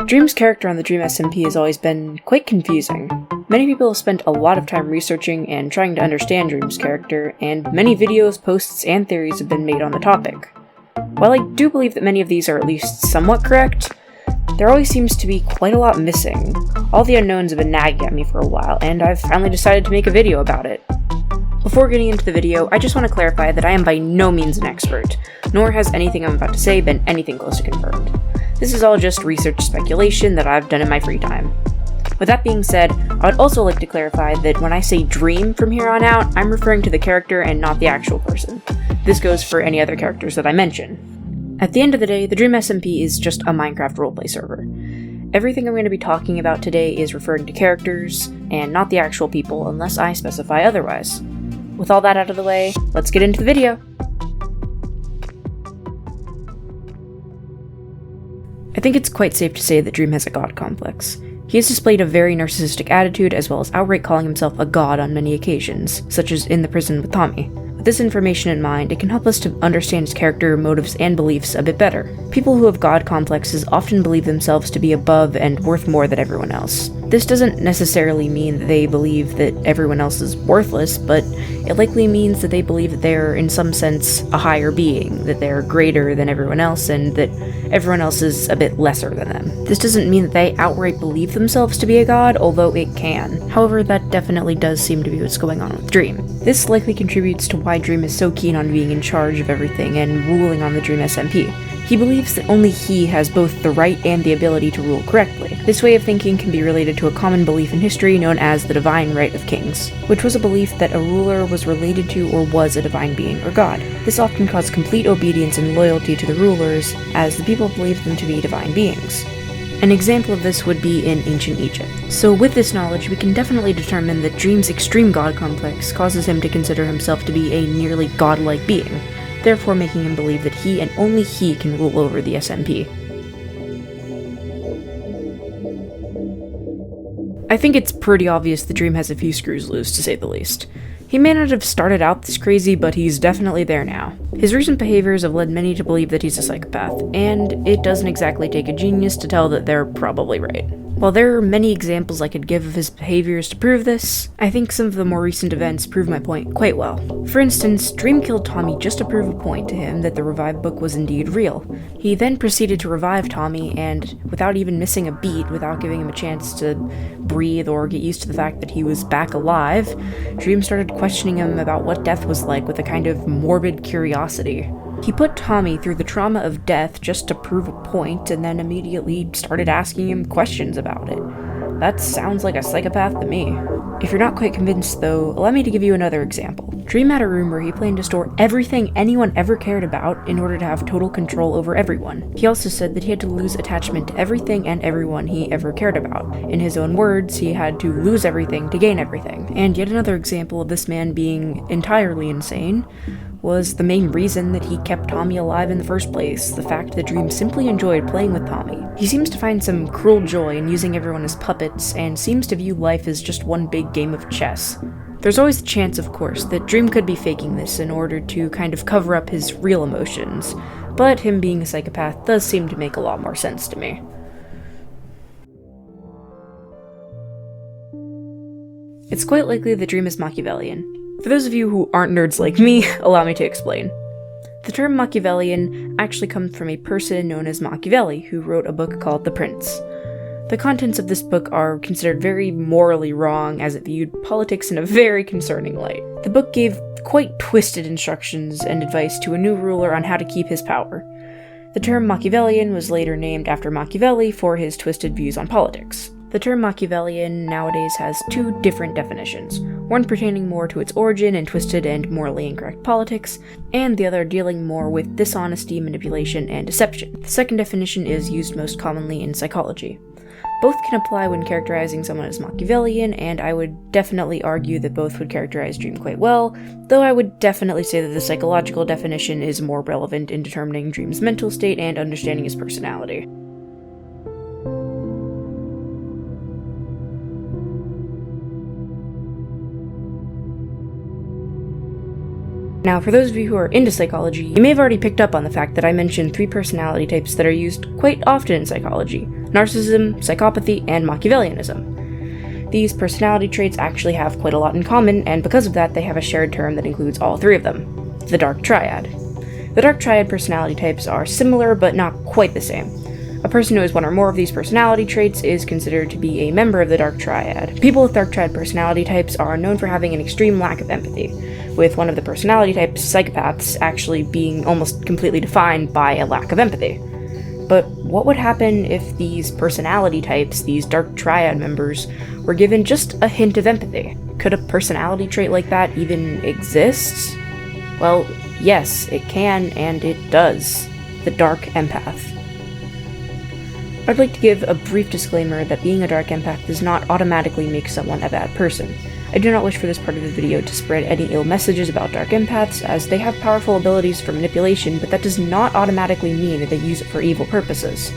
Dream's character on the Dream SMP has always been quite confusing. Many people have spent a lot of time researching and trying to understand Dream's character, and many videos, posts, and theories have been made on the topic. While I do believe that many of these are at least somewhat correct, there always seems to be quite a lot missing. All the unknowns have been nagging at me for a while, and I've finally decided to make a video about it. Before getting into the video, I just want to clarify that I am by no means an expert, nor has anything I'm about to say been anything close to confirmed. This is all just research speculation that I've done in my free time. With that being said, I would also like to clarify that when I say Dream from here on out, I'm referring to the character and not the actual person. This goes for any other characters that I mention. At the end of the day, the Dream SMP is just a Minecraft roleplay server. Everything I'm going to be talking about today is referring to characters, and not the actual people unless I specify otherwise. With all that out of the way, let's get into the video! I think it's quite safe to say that Dream has a god complex. He has displayed a very narcissistic attitude as well as outright calling himself a god on many occasions, such as in the prison with Tommy. With this information in mind, it can help us to understand his character, motives, and beliefs a bit better. People who have god complexes often believe themselves to be above and worth more than everyone else. This doesn't necessarily mean that they believe that everyone else is worthless, but it likely means that they believe that they're, in some sense, a higher being, that they're greater than everyone else, and that everyone else is a bit lesser than them. This doesn't mean that they outright believe themselves to be a god, although it can. However, that definitely does seem to be what's going on with Dream. This likely contributes to why Dream is so keen on being in charge of everything and ruling on the Dream SMP. He believes that only he has both the right and the ability to rule correctly. This way of thinking can be related to a common belief in history known as the divine right of kings, which was a belief that a ruler was related to or was a divine being or god. This often caused complete obedience and loyalty to the rulers, as the people believed them to be divine beings. An example of this would be in ancient Egypt. So with this knowledge, we can definitely determine that Dream's extreme god complex causes him to consider himself to be a nearly godlike being, therefore making him believe that he and only he can rule over the SMP. I think it's pretty obvious that Dream has a few screws loose, to say the least. He may not have started out this crazy, but he's definitely there now. His recent behaviors have led many to believe that he's a psychopath, and it doesn't exactly take a genius to tell that they're probably right. While there are many examples I could give of his behaviors to prove this, I think some of the more recent events prove my point quite well. For instance, Dream killed Tommy just to prove a point to him that the revive book was indeed real. He then proceeded to revive Tommy, and without even missing a beat, without giving him a chance to breathe or get used to the fact that he was back alive, Dream started questioning him about what death was like with a kind of morbid curiosity. He put Tommy through the trauma of death just to prove a point, and then immediately started asking him questions about it. That sounds like a psychopath to me. If you're not quite convinced though, allow me to give you another example. Dream had a room where he planned to store everything anyone ever cared about in order to have total control over everyone. He also said that he had to lose attachment to everything and everyone he ever cared about. In his own words, he had to lose everything to gain everything. And yet another example of this man being entirely insane was the main reason that he kept Tommy alive in the first place, the fact that Dream simply enjoyed playing with Tommy. He seems to find some cruel joy in using everyone as puppets, and seems to view life as just one big game of chess. There's always the chance, of course, that Dream could be faking this in order to kind of cover up his real emotions, but him being a psychopath does seem to make a lot more sense to me. It's quite likely that Dream is Machiavellian. For those of you who aren't nerds like me, allow me to explain. The term Machiavellian actually comes from a person known as Machiavelli, who wrote a book called The Prince. The contents of this book are considered very morally wrong, as it viewed politics in a very concerning light. The book gave quite twisted instructions and advice to a new ruler on how to keep his power. The term Machiavellian was later named after Machiavelli for his twisted views on politics. The term Machiavellian nowadays has two different definitions, one pertaining more to its origin in twisted and morally incorrect politics, and the other dealing more with dishonesty, manipulation, and deception. The second definition is used most commonly in psychology. Both can apply when characterizing someone as Machiavellian, and I would definitely argue that both would characterize Dream quite well, though I would definitely say that the psychological definition is more relevant in determining Dream's mental state and understanding his personality. Now, for those of you who are into psychology, you may have already picked up on the fact that I mentioned 3 personality types that are used quite often in psychology. narcissism, psychopathy, and Machiavellianism. These personality traits actually have quite a lot in common, and because of that, they have a shared term that includes all three of them: the Dark Triad. The Dark Triad personality types are similar, but not quite the same. A person who has one or more of these personality traits is considered to be a member of the Dark Triad. People with Dark Triad personality types are known for having an extreme lack of empathy, with one of the personality types, psychopaths, actually being almost completely defined by a lack of empathy. But what would happen if these personality types, these Dark Triad members, were given just a hint of empathy? Could a personality trait like that even exist? Well, yes, it can, and it does. The Dark Empath. I'd like to give a brief disclaimer that being a Dark Empath does not automatically make someone a bad person. I do not wish for this part of the video to spread any ill messages about Dark Empaths, as they have powerful abilities for manipulation, but that does not automatically mean that they use it for evil purposes.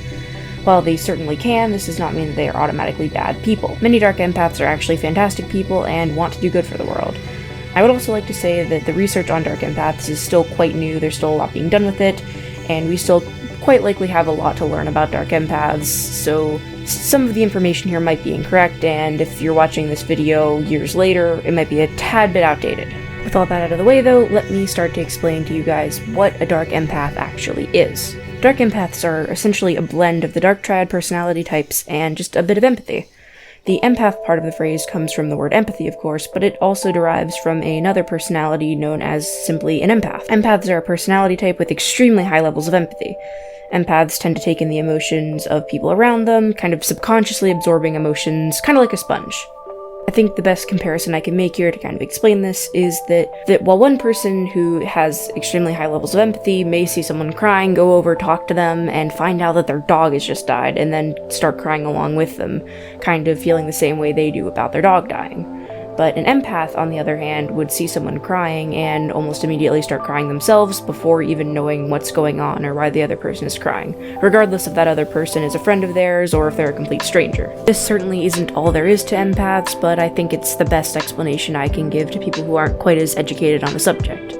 While they certainly can, this does not mean that they are automatically bad people. Many Dark Empaths are actually fantastic people and want to do good for the world. I would also like to say that the research on Dark Empaths is still quite new, there's still a lot being done with it, and we still quite likely have a lot to learn about Dark Empaths, so some of the information here might be incorrect, and if you're watching this video years later, it might be a tad bit outdated. With all that out of the way though, let me start to explain to you guys what a Dark Empath actually is. Dark Empaths are essentially a blend of the Dark Triad personality types and just a bit of empathy. The empath part of the phrase comes from the word empathy, of course, but it also derives from another personality known as simply an empath. Empaths are a personality type with extremely high levels of empathy. Empaths tend to take in the emotions of people around them, kind of subconsciously absorbing emotions, kind of like a sponge. I think the best comparison I can make here to kind of explain this is that while one person who has extremely high levels of empathy may see someone crying, go over, talk to them, and find out that their dog has just died, and then start crying along with them, kind of feeling the same way they do about their dog dying. But an empath, on the other hand, would see someone crying and almost immediately start crying themselves before even knowing what's going on or why the other person is crying, regardless if that other person is a friend of theirs or if they're a complete stranger. This certainly isn't all there is to empaths, but I think it's the best explanation I can give to people who aren't quite as educated on the subject.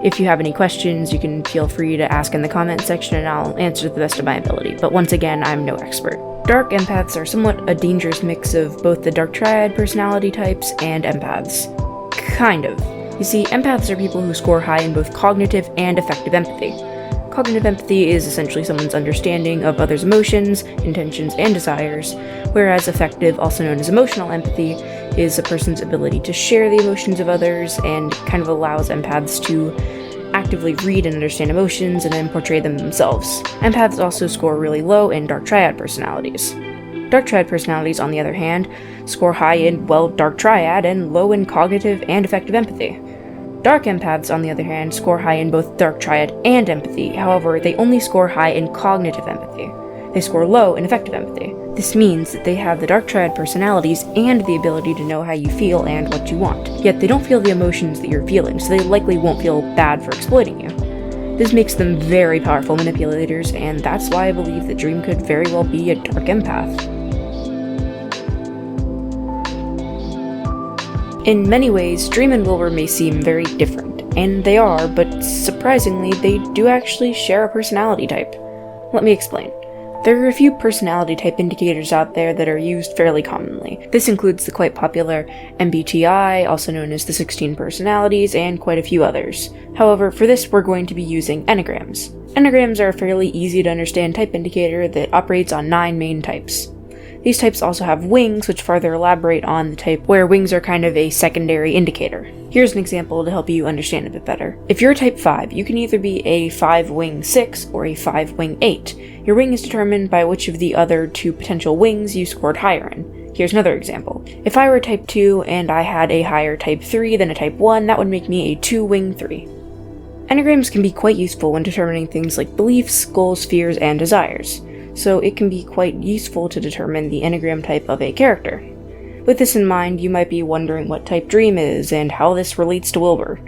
If you have any questions, you can feel free to ask in the comment section and I'll answer to the best of my ability, but once again, I'm no expert. Dark Empaths are somewhat a dangerous mix of both the Dark Triad personality types and empaths. Kind of. You see, empaths are people who score high in both cognitive and affective empathy. Cognitive empathy is essentially someone's understanding of others' emotions, intentions, and desires, whereas affective, also known as emotional empathy, is a person's ability to share the emotions of others and kind of allows empaths to actively read and understand emotions and then portray them themselves. Empaths also score really low in Dark Triad personalities. Dark Triad personalities, on the other hand, score high in, well, Dark Triad and low in cognitive and affective empathy. Dark Empaths, on the other hand, score high in both Dark Triad and empathy, however, they only score high in cognitive empathy. They score low in affective empathy. This means that they have the Dark Triad personalities and the ability to know how you feel and what you want, yet they don't feel the emotions that you're feeling, so they likely won't feel bad for exploiting you. This makes them very powerful manipulators, and that's why I believe that Dream could very well be a Dark Empath. In many ways, Dream and Wilbur may seem very different, and they are, but surprisingly, they do actually share a personality type. Let me explain. There are a few personality type indicators out there that are used fairly commonly. This includes the quite popular MBTI, also known as the 16 personalities, and quite a few others. However, for this we're going to be using enneagrams. Enneagrams are a fairly easy to understand type indicator that operates on 9 main types. These types also have wings, which further elaborate on the type, where wings are kind of a secondary indicator. Here's an example to help you understand a bit better. If you're a type 5, you can either be a 5-wing 6 or a 5-wing 8. Your wing is determined by which of the other 2 potential wings you scored higher in. Here's another example. If I were a type 2 and I had a higher type 3 than a type 1, that would make me a 2-wing 3. Enneagrams can be quite useful when determining things like beliefs, goals, fears, and desires. So it can be quite useful to determine the enneagram type of a character. With this in mind, you might be wondering what type Dream is and how this relates to Wilbur.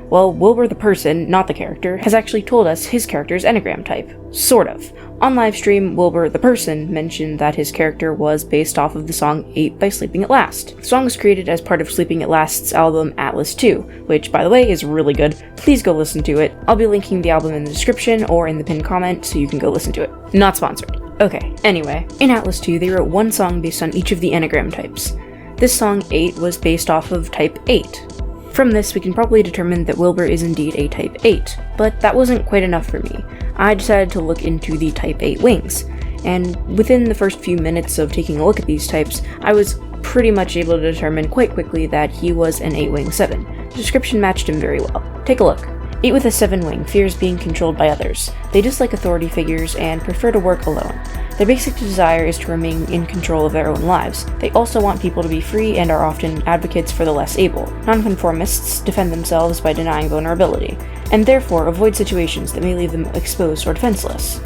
Well, Wilbur the person, not the character, has actually told us his character's enneagram type. Sort of. On livestream, Wilbur the person mentioned that his character was based off of the song 8 by Sleeping at Last. The song was created as part of Sleeping at Last's album Atlas 2, which, by the way, is really good. Please go listen to it. I'll be linking the album in the description or in the pinned comment so you can go listen to it. Not sponsored. Okay, anyway, in Atlas 2 they wrote one song based on each of the Enneagram types. This song 8 was based off of type 8. From this we can probably determine that Wilbur is indeed a type 8, but that wasn't quite enough for me. I decided to look into the type 8 wings, and within the first few minutes of taking a look at these types, I was pretty much able to determine quite quickly that he was an 8-wing 7. The description matched him very well. Take a look. 8 with a 7-wing fears being controlled by others. They dislike authority figures and prefer to work alone. Their basic desire is to remain in control of their own lives. They also want people to be free and are often advocates for the less able. Nonconformists defend themselves by denying vulnerability, and therefore avoid situations that may leave them exposed or defenseless.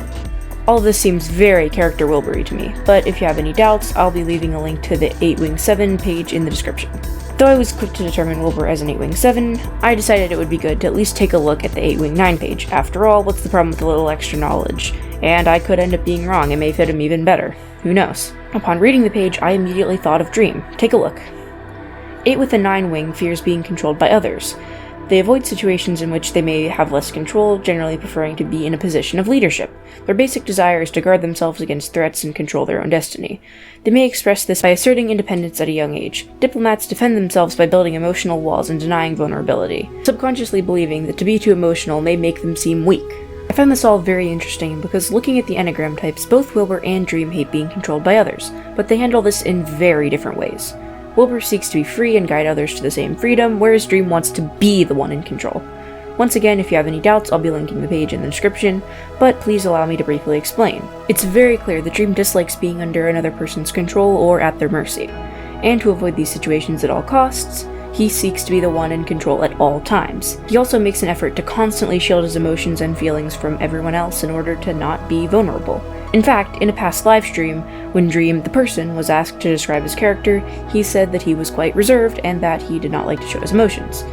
All of this seems very character Wilbury to me, but if you have any doubts, I'll be leaving a link to the 8-wing 7 page in the description. Though I was quick to determine Wilbur as an 8-wing 7, I decided it would be good to at least take a look at the 8-wing 9 page. After all, what's the problem with a little extra knowledge? And I could end up being wrong, it may fit him even better. Who knows? Upon reading the page, I immediately thought of Dream. Take a look. 8 with a 9-wing fears being controlled by others. They avoid situations in which they may have less control, generally preferring to be in a position of leadership. Their basic desire is to guard themselves against threats and control their own destiny. They may express this by asserting independence at a young age. Diplomats defend themselves by building emotional walls and denying vulnerability, subconsciously believing that to be too emotional may make them seem weak. I found this all very interesting because looking at the Enneagram types, both Wilbur and Dream hate being controlled by others, but they handle this in very different ways. Wilbur seeks to be free and guide others to the same freedom, whereas Dream wants to be the one in control. Once again, if you have any doubts, I'll be linking the page in the description, but please allow me to briefly explain. It's very clear that Dream dislikes being under another person's control or at their mercy, and to avoid these situations at all costs, he seeks to be the one in control at all times. He also makes an effort to constantly shield his emotions and feelings from everyone else in order to not be vulnerable. In fact, in a past livestream, when Dream, the person, was asked to describe his character, he said that he was quite reserved and that he did not like to show his emotions.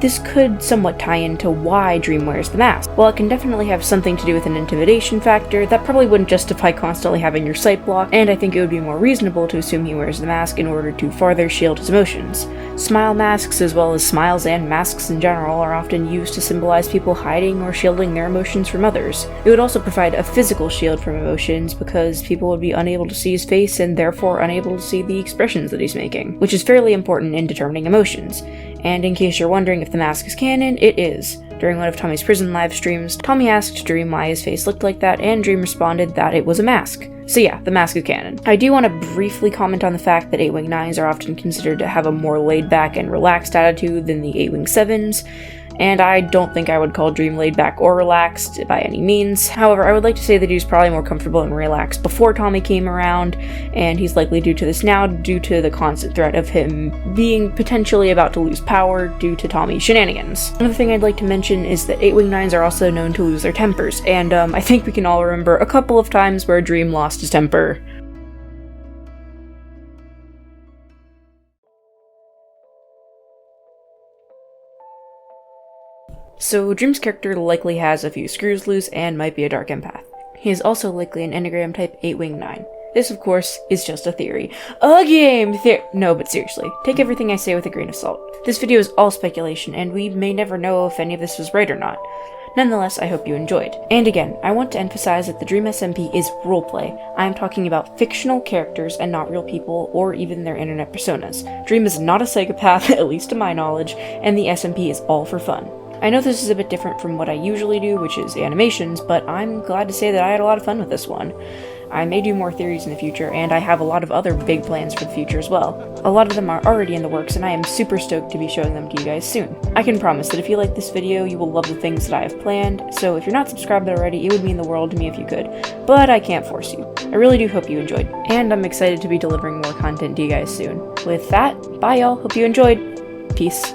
This could somewhat tie into why Dream wears the mask. While it can definitely have something to do with an intimidation factor, that probably wouldn't justify constantly having your sight blocked, and I think it would be more reasonable to assume he wears the mask in order to farther shield his emotions. Smile masks, as well as smiles and masks in general, are often used to symbolize people hiding or shielding their emotions from others. It would also provide a physical shield from emotions because people would be unable to see his face and therefore unable to see the expressions that he's making, which is fairly important in determining emotions. And in case you're wondering if the mask is canon, it is. During one of Tommy's prison live streams, Tommy asked Dream why his face looked like that, and Dream responded that it was a mask. So yeah, the mask is canon. I do want to briefly comment on the fact that 8-wing 9s are often considered to have a more laid-back and relaxed attitude than the 8-wing 7s, and I don't think I would call Dream laid back or relaxed by any means. However, I would like to say that he was probably more comfortable and relaxed before Tommy came around, and he's likely due to this now due to the constant threat of him being potentially about to lose power due to Tommy's shenanigans. Another thing I'd like to mention is that 8-wing 9s are also known to lose their tempers, and I think we can all remember a couple of times where Dream lost his temper. So Dream's character likely has a few screws loose and might be a dark empath. He is also likely an Enneagram type 8-wing 9. This, of course, is just a theory. No, but seriously, take everything I say with a grain of salt. This video is all speculation, and we may never know if any of this was right or not. Nonetheless, I hope you enjoyed. And again, I want to emphasize that the Dream SMP is roleplay. I am talking about fictional characters and not real people or even their internet personas. Dream is not a psychopath, at least to my knowledge, and the SMP is all for fun. I know this is a bit different from what I usually do, which is animations, but I'm glad to say that I had a lot of fun with this one. I may do more theories in the future, and I have a lot of other big plans for the future as well. A lot of them are already in the works, and I am super stoked to be showing them to you guys soon. I can promise that if you like this video, you will love the things that I have planned, so if you're not subscribed already, it would mean the world to me if you could, but I can't force you. I really do hope you enjoyed, and I'm excited to be delivering more content to you guys soon. With that, bye y'all, hope you enjoyed. Peace.